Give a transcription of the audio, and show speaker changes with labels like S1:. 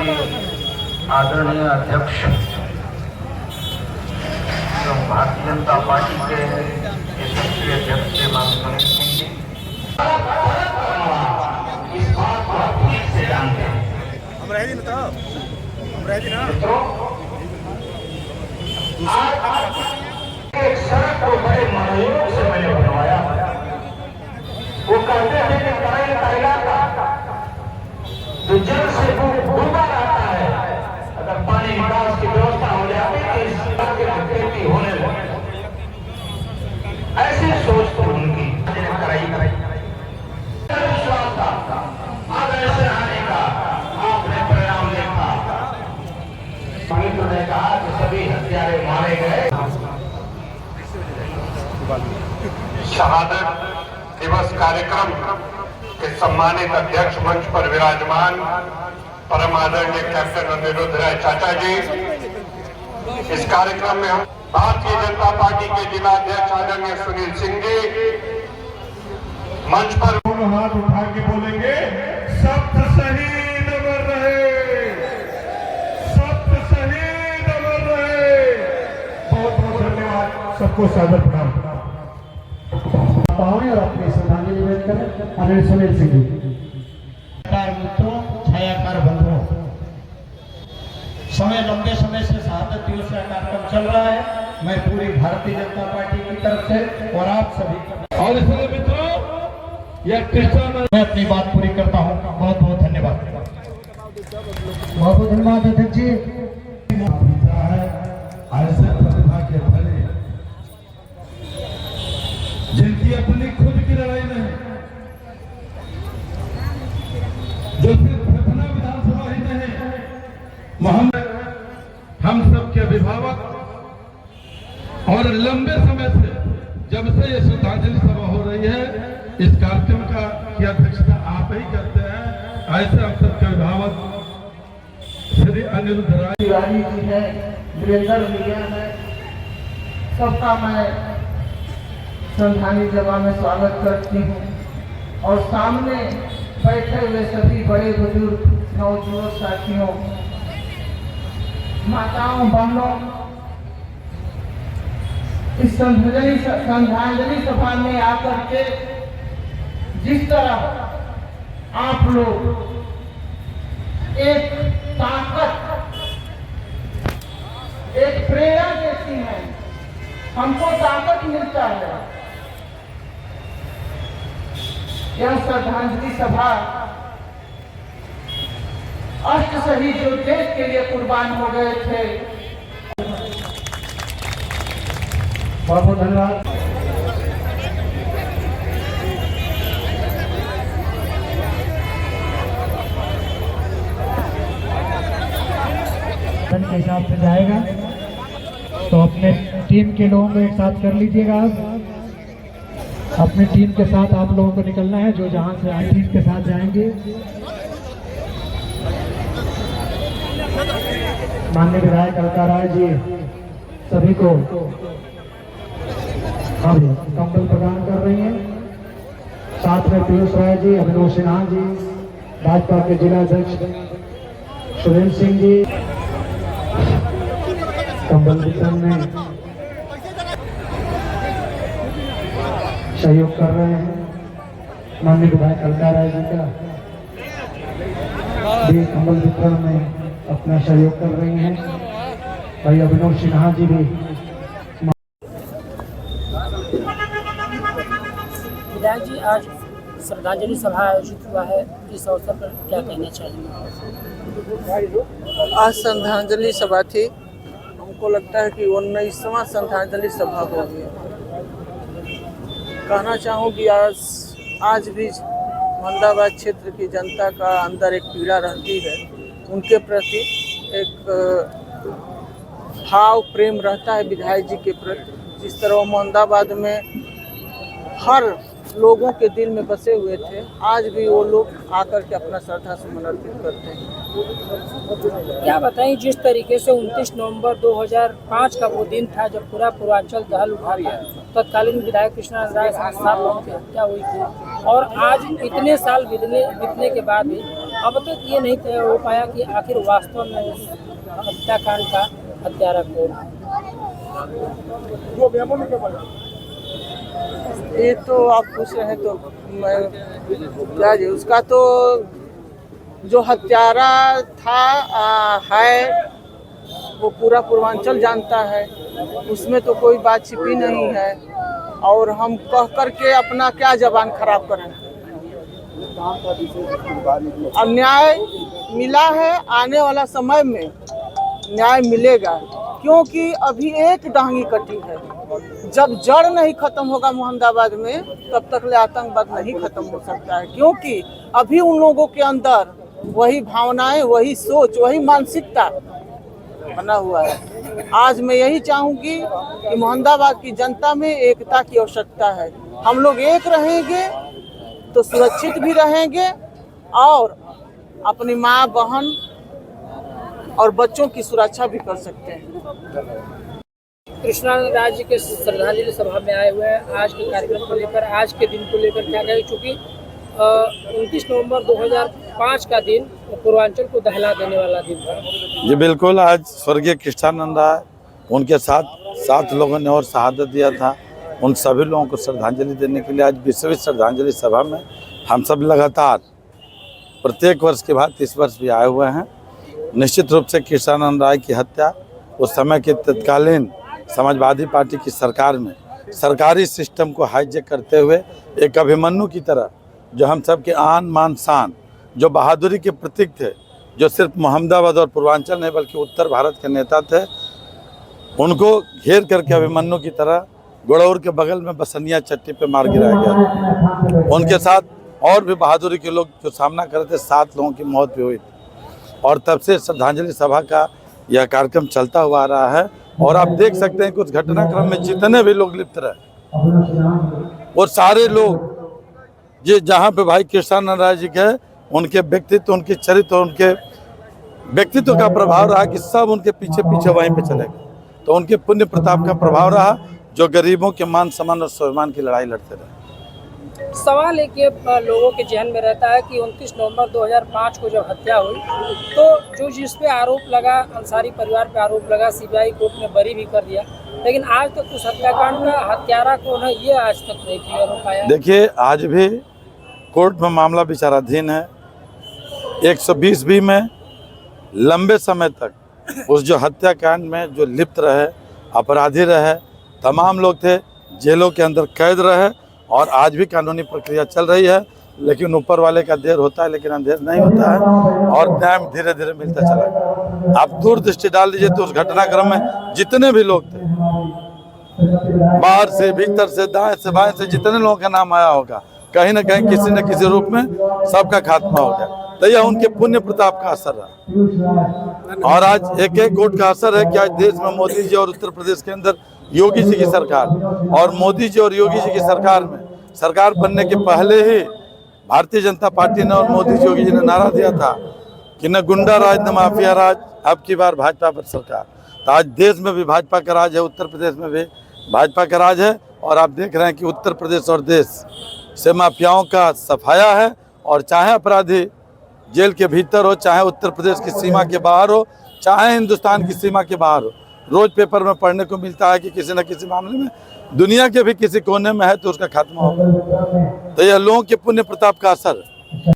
S1: आदरणीय अध्यक्ष एवं भारतीय जनता पार्टी के यशस्वी अध्यक्ष श्रीमान सुनील सिंह जी इस बात को ठीक से जानते हैं। एक सड़क को बड़े मनोयोग से मैंने बनवाया। वो कहते हैं कि कराई का इलाका जो जल से डूबा रहता है, अगर पानी निकास की व्यवस्था हो जाती तो इस इलाके में खेती होने लगे। ऐसी सोच तो उनकी कराई विश्वास था। अब ऐसे आने का आपने परिणाम देखा। पवित्र ने कहा कि सभी हत्यारे मारे गए। शहादत दिवस कार्यक्रम के सम्मानित अध्यक्ष मंच पर विराजमान परम आदरणीय कैप्टन अनिरुद्ध राय चाचा जी, इस कार्यक्रम में हम भारतीय जनता पार्टी के जिला अध्यक्ष आदरणीय सुनील सिंह जी मंच पर हाथ उठा के बोलेंगे, सप्त शहीद अमर रहे, सप्त शहीद अमर रहे। बहुत बहुत धन्यवाद, सबको सादर प्रणाम
S2: और अपनी श्रद्धांजलि निवेदन करें आदरणीय सुनील सिंह जी।
S3: मित्रों, छायाकार बंधुओं, लंबे समय से शहादत दिवस का कार्यक्रम चल रहा है। मैं पूरी भारतीय जनता पार्टी की तरफ से और आप सभी
S4: और इसलिए मित्रों यह कृष्ण
S3: मैं अपनी बात पूरी करता हूँ। बहुत बहुत धन्यवाद।
S2: बहुत बहुत धन्यवाद अध्यक्ष जी।
S4: ऐसे प्रतिभा के धनी जिनकी अपनी खुद की लड़ाई नहीं, जो सिर्फ पटना विधानसभा ही नहीं, हम सबके अभिभावक और लंबे समय से जब से ये श्रद्धांजलि सभा हो रही है, इस कार्यक्रम की अध्यक्षता आप ही करते हैं। ऐसे हम सबके अभिभावक श्री अनिरुद्ध राय
S2: जी है, वीरेंद्र मिया है, सबका मैं श्रद्धांजलि सभा में स्वागत करती हूँ। और सामने बैठे हुए सभी बड़े बुजुर्ग नौजवान साथियों, माताओं, बहनों, इस श्रद्धांजलि सभा में आकर के जिस तरह आप लोग एक ताकत, एक प्रेरणा देती हैं, हमको ताकत मिलता है। यह श्रद्धांजलि सभा अष्ट शहीद जो देश के लिए कुर्बान हो गए थे। बहुत बहुत धन्यवाद। के हिसाब से जाएगा तो अपने टीम के लोगों को एक साथ कर लीजिएगा। आप अपनी टीम के साथ आप लोगों को निकलना है, जो जहां से आए टीम के साथ जाएंगे। माननीय विधायक अलका राय जी सभी को कंबल प्रदान कर रही हैं। साथ में पीयूष राय जी, अभिनव सिन्हा जी, भाजपा के जिला अध्यक्ष सुरेंद्र सिंह जी कंबल वितरण में सहयोग कर रहे हैं। माननीय विधायक अलका राय जी का भी कंबल वितरण में अपना सहयोग कर रही हैं। भाई अभिनव सिन्हा जी भी।
S5: विधायक जी, आज श्रद्धांजलि सभा आयोजित हुआ है, इस अवसर पर क्या कहना चाहिए?
S6: आज श्रद्धांजलि सभा थी। हमको लगता है कि 19वां श्रद्धांजलि सभा होगी। कहना चाहूँगी आज भी मोहम्मदाबाद क्षेत्र की जनता का अंदर एक पीड़ा रहती है, उनके प्रति एक भाव प्रेम रहता है विधायक जी के प्रति। जिस तरह मोहम्मदाबाद में हर लोगों के दिल में बसे हुए थे, आज भी वो लोग आकर के अपना श्रद्धा सुमन अर्पित करते हैं।
S5: क्या बताएं, जिस तरीके से 29 नवंबर 2005 का वो दिन था जब पूरा पूर्वांचल दहल उठा गया, तत्कालीन विधायक कृष्णा राय साहब की हत्या हुई थी, और आज इतने साल बीतने के बाद भी अब तक ये नहीं तय हो पाया कि आखिर वास्तव में उस हत्याकांड का हत्यारा कौन है।
S6: ये तो आप पूछ रहे हैं तो मैं क्या जी, उसका तो जो हत्यारा था है वो पूरा पूर्वांचल जानता है, उसमें तो कोई बात छिपी नहीं है। और हम कह करके अपना क्या जबान खराब करें। अब न्याय मिला है, आने वाला समय में न्याय मिलेगा, क्योंकि अभी एक डांगी कटी है। जब जड़ नहीं खत्म होगा मोहम्मदाबाद में, तब तक ले आतंकवाद नहीं खत्म हो सकता है, क्योंकि अभी उन लोगों के अंदर वही भावनाएं, वही सोच, वही मानसिकता बना हुआ है। आज मैं यही चाहूंगी कि मोहम्मदाबाद की जनता में एकता की आवश्यकता है। हम लोग एक रहेंगे तो सुरक्षित भी रहेंगे और अपनी माँ, बहन और बच्चों की सुरक्षा भी कर सकते हैं।
S5: कृष्णानंद राज्य के श्रद्धांजलि सभा में आए हुए हैं। आज के कार्यक्रम को लेकर, आज के दिन को लेकर क्या कहें, चूँकि 29 नवंबर 2005 का दिन पूर्वांचल को दहला देने वाला दिन था।
S7: जी बिल्कुल, आज स्वर्गीय कृष्णानंद राय, उनके साथ 7 लोगों ने और शहादत दिया था। उन सभी लोगों को श्रद्धांजलि देने के लिए आज 20वीं श्रद्धांजलि सभा में हम सब लगातार प्रत्येक वर्ष के बाद इस वर्ष भी आए हुए हैं। निश्चित रूप से कृष्णानंद राय की हत्या उस समय के तत्कालीन समाजवादी पार्टी की सरकार में सरकारी सिस्टम को हाईजैक करते हुए एक अभिमन्यु की तरह, जो हम सब के आन मान शान, जो बहादुरी के प्रतीक थे, जो सिर्फ मोहम्मदाबाद और पूर्वांचल नहीं बल्कि उत्तर भारत के नेता थे, उनको घेर करके अभिमन्यु की तरह गुड़ौर के बगल में बसनिया चट्टी पे मार गिराया गया। उनके साथ और भी बहादुरी के लोग जो सामना कर रहे थे, 7 लोगों की मौत भी हुई थी। और तब से श्रद्धांजलि सभा का यह कार्यक्रम चलता हुआ आ रहा है। और आप देख सकते हैं कुछ घटनाक्रम में जितने भी लोग लिप्त रहे, वो सारे लोग ये जहाँ पे भाई कृष्णानंद राय जी के, उनके व्यक्तित्व, उनके चरित्र, उनके व्यक्तित्व का प्रभाव रहा कि सब उनके पीछे पीछे वहीं पे चले गए। तो उनके पुण्य प्रताप का प्रभाव रहा, जो गरीबों के मान सम्मान और स्वाभिमान की लड़ाई लड़ते रहे।
S5: सवाल एक ये लोगों के जहन में रहता है कि 29 नवंबर 2005 को जब हत्या हुई तो जो जिस पे आरोप लगा, अंसारी परिवार पे आरोप लगा, सीबीआई कोर्ट ने बरी भी कर दिया, लेकिन आज तक उस हत्याकांड का हत्यारा कौन है ये आज तक नहीं क्लियर हो पाया।
S7: देखिए, आज भी कोर्ट में मामला विचाराधीन है। 120B में लंबे समय तक उस जो हत्याकांड में जो लिप्त रहे, अपराधी रहे, तमाम लोग थे, जेलों के अंदर कैद रहे और आज भी कानूनी प्रक्रिया चल रही है। लेकिन ऊपर वाले का देर होता है लेकिन अंधेर नहीं होता है, और न्याय धीरे धीरे मिलता चला गया। आप दूरदृष्टि डाल दीजिए तो उस घटनाक्रम में जितने भी लोग थे, बाहर से, भीतर से, दाएं से, बाएं से, जितने लोगों का नाम आया होगा, कहीं न कहीं किसी न किसी रूप में सबका खात्मा हो गया। तो यह उनके पुण्य प्रताप का असर रहा। और आज एक एक वोट का असर है कि आज देश में मोदी जी और उत्तर प्रदेश के अंदर योगी जी की सरकार, और मोदी जी और योगी जी की सरकार में सरकार बनने के पहले ही भारतीय जनता पार्टी ने और मोदी जी, योगी जी ने नारा दिया था कि न गुंडा राज न माफिया राज, अब की बार भाजपा पर सरकार। तो आज देश में भी भाजपा का राज है, उत्तर प्रदेश में भी भाजपा का राज है। और आप देख रहे हैं कि उत्तर प्रदेश और देश से माफियाओं का सफाया है। और चाहे अपराधी जेल के भीतर हो, चाहे उत्तर प्रदेश की सीमा के बाहर हो, चाहे हिंदुस्तान की सीमा के बाहर हो, रोज पेपर में पढ़ने को मिलता है कि किसी न किसी मामले में दुनिया के भी किसी कोने में है तो उसका खात्मा होगा। तो यह लोगों के पुण्य प्रताप का असर है।